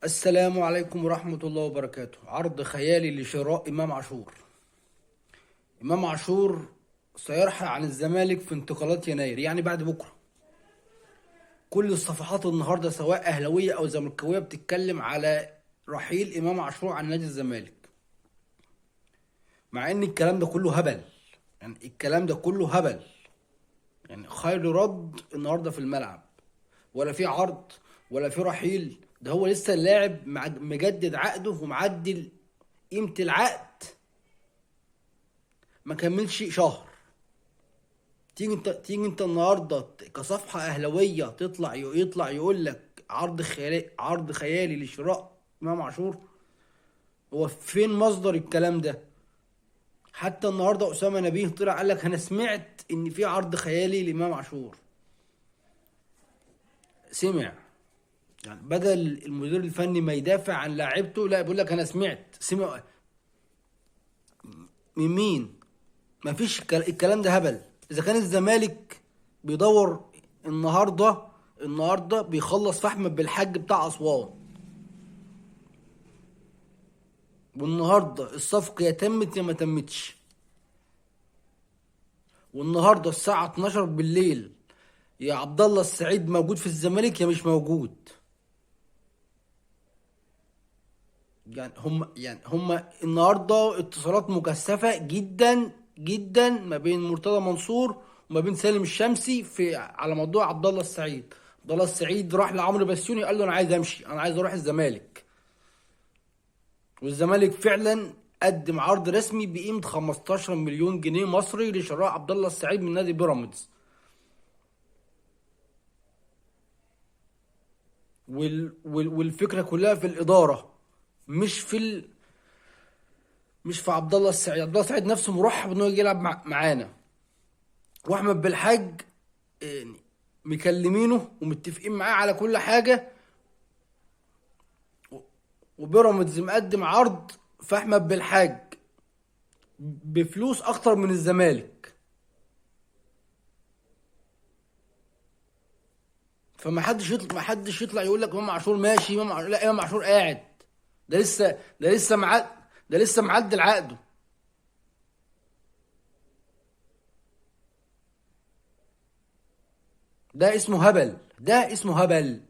السلام عليكم ورحمة الله وبركاته. عرض خيالي لشراء إمام عاشور. إمام عاشور سيرحل عن الزمالك في انتقالات يناير، يعني بعد بكرة. كل الصفحات النهاردة سواء أهلوية أو زملكاوية بتتكلم على رحيل إمام عاشور عن نادي الزمالك، مع إن الكلام ده كله هبل. يعني الكلام ده كله هبل. يعني خير رد النهاردة في الملعب، ولا في عرض ولا في رحيل. ده هو لسه اللاعب مجدد عقده ومعدل قيمة العقد، ما كملش شهر. تيجي انت النهارده كصفحه اهلاويه يطلع يقول لك عرض خيالي لشراء امام عاشور. هو فين مصدر الكلام ده؟ حتى النهارده اسامه نبيه طلع قال لك انا سمعت ان في عرض خيالي لامام عاشور. سمع؟ يعني بدل المدير الفني ما يدافع عن لاعبته، لا بيقول لك انا سمع من مين؟ مفيش. الكلام ده هبل. اذا كان الزمالك بيدور النهارده النهارده بيخلص في احمد بالحاج بتاع اسوان، والنهارده الصفقه يا تمت يا ما تمتش، والنهارده الساعه 12 بالليل يا عبد الله السعيد موجود في الزمالك يا مش موجود. يعني هم النهارده اتصالات مكثفه جدا جدا ما بين مرتضى منصور وما بين سالم الشمسي على موضوع عبد الله السعيد. عبد الله السعيد راح لعمرو بسيوني قال له انا عايز امشي، انا عايز اروح الزمالك. والزمالك فعلا قدم عرض رسمي بقيمه 15 مليون جنيه مصري لشراء عبد الله السعيد من نادي بيراميدز. والفكره كلها في الاداره، مش في مش في عبد الله السعيد. عبد الله السعيد نفسه مرحب انه يجي يلعب معانا. واحمد بالحاج يعني مكلمينه ومتفقين معاه على كل حاجه، وبيراميدز مقدم عرض في احمد بالحاج بفلوس اكتر من الزمالك. ما حدش يطلع يقول لك امام عاشور ماشي. لا، امام عاشور قاعد. ده لسه معدل عقده. ده اسمه هبل.